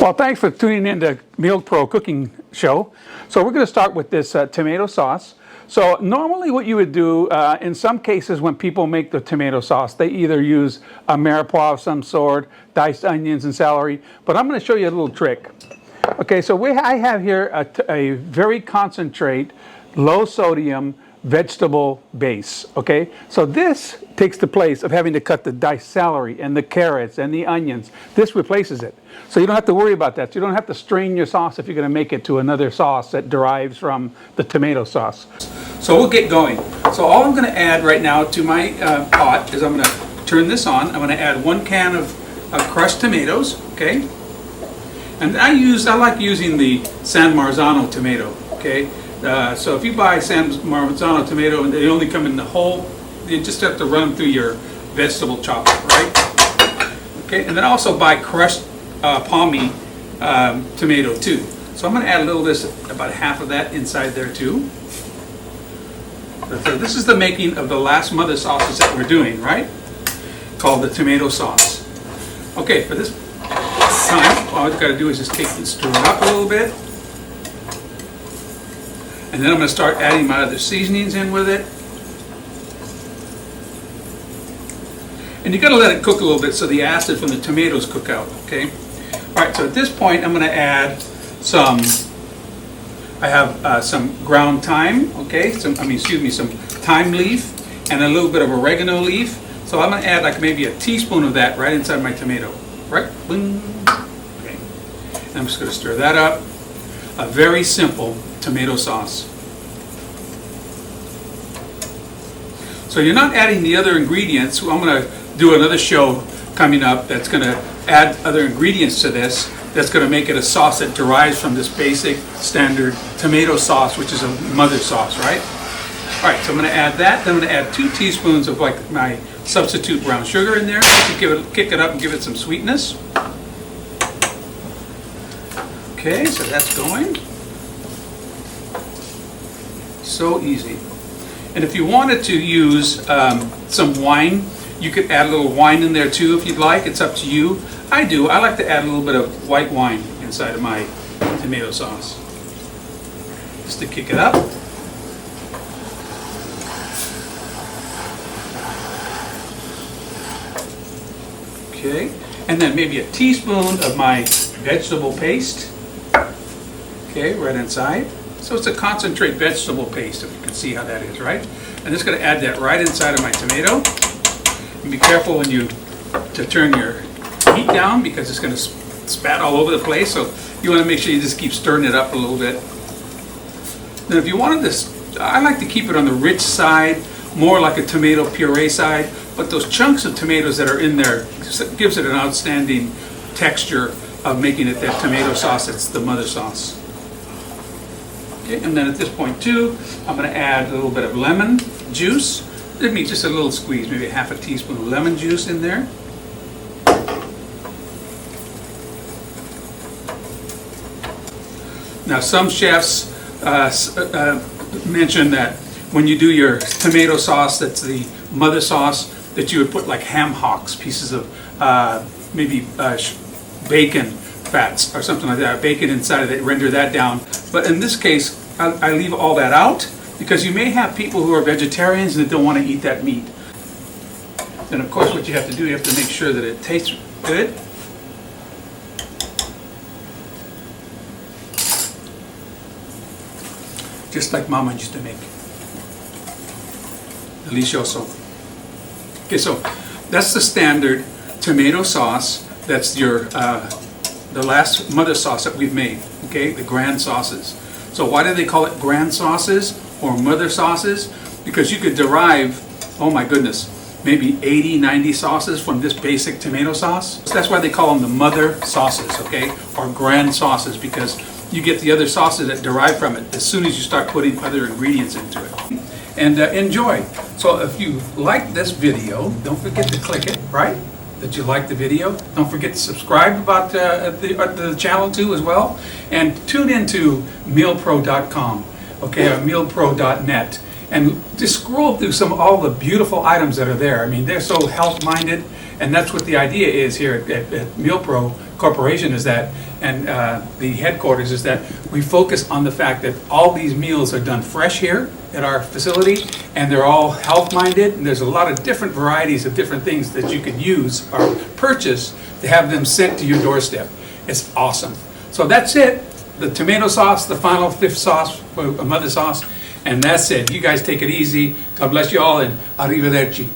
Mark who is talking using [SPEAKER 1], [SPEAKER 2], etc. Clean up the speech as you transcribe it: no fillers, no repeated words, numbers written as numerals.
[SPEAKER 1] Well, thanks for tuning in to MealPro cooking show. So we're going to start with this tomato sauce. So normally what you would do in some cases when people make the tomato sauce, they either use a MealPro of some sort, diced onions and celery, but I'm going to show you a little trick. Okay, so I have here a very concentrate, low sodium vegetable base. Okay, so this takes the place of having to cut the diced celery and the carrots and the onions. This replaces it. So you don't have to worry about that. You don't have to strain your sauce if you're going to make it to another sauce that derives from the tomato sauce. So we'll get going. So all I'm going to add right now to my pot is I'm going to turn this on. I'm going to add 1 can of crushed tomatoes. Okay, and I like using the San Marzano tomato. Okay. So if you buy San Marzano tomato and they only come in the whole, you just have to run them through your vegetable chopper, right? Okay, and then also buy crushed palmy tomato too. So I'm going to add a little of this, about half of that inside there too. So this is the making of the last mother sauces that we're doing, right? Called the tomato sauce. Okay, for this time, all I've got to do is just take and stir it up a little bit. And then I'm going to start adding my other seasonings in with it. And you got to let it cook a little bit so the acid from the tomatoes cook out, okay? All right, so at this point I'm going to add some, I have some ground thyme, okay? Some thyme leaf and a little bit of oregano leaf. So I'm going to add like maybe a teaspoon of that right inside my tomato, right? Boom. Okay. And I'm just going to stir that up. A very simple tomato sauce. So you're not adding the other ingredients. I'm going to do another show coming up that's going to add other ingredients to this, that's going to make it a sauce that derives from this basic standard tomato sauce, which is a mother sauce, right? All right, so I'm going to add that. Then I'm going to add 2 teaspoons of like my substitute brown sugar in there to kick it up and give it some sweetness. Okay, so that's going. So easy. And if you wanted to use some wine, you could add a little wine in there too if you'd like. It's up to you. I do. I like to add a little bit of white wine inside of my tomato sauce just to kick it up. Okay, and then maybe a teaspoon of my vegetable paste. Okay, right inside. So it's a concentrate vegetable paste, if you can see how that is, right? I'm just going to add that right inside of my tomato. And be careful when to turn your heat down because it's going to spat all over the place. So you want to make sure you just keep stirring it up a little bit. Then if you wanted this, I like to keep it on the rich side, more like a tomato puree side. But those chunks of tomatoes that are in there gives it an outstanding texture of making it that tomato sauce that's the mother sauce. Okay, and then at this point too, I'm going to add a little bit of lemon juice. Maybe just a little squeeze, maybe half a teaspoon of lemon juice in there. Now some chefs mention that when you do your tomato sauce, that's the mother sauce, that you would put like ham hocks, pieces of maybe bacon fats or something like that, bacon inside of it, render that down. But in this case, I leave all that out because you may have people who are vegetarians that don't want to eat that meat. And of course what you have to do, you have to make sure that it tastes good. Just like Mama used to make. Delicioso. Okay, so that's the standard tomato sauce. That's your the last mother sauce that we've made. Okay, the grand sauces. So why do they call it grand sauces or mother sauces? Because you could derive, oh my goodness, maybe 80, 90 sauces from this basic tomato sauce. So that's why they call them the mother sauces, okay, or grand sauces, because you get the other sauces that derive from it as soon as you start putting other ingredients into it. And enjoy. So if you like this video, don't forget to click it, right? That you like the video. Don't forget to subscribe about the channel too as well. And tune into MealPro.com, okay, or MealPro.net. And just scroll through all the beautiful items that are there. I mean, they're so health-minded, and that's what the idea is here at MealPro, corporation is that, and the headquarters is that we focus on the fact that all these meals are done fresh here at our facility, and they're all health-minded, and there's a lot of different varieties of different things that you could use or purchase to have them sent to your doorstep. It's awesome. So that's it. The tomato sauce, the final fifth sauce, mother sauce, and that's it. You guys take it easy. God bless you all, and arrivederci.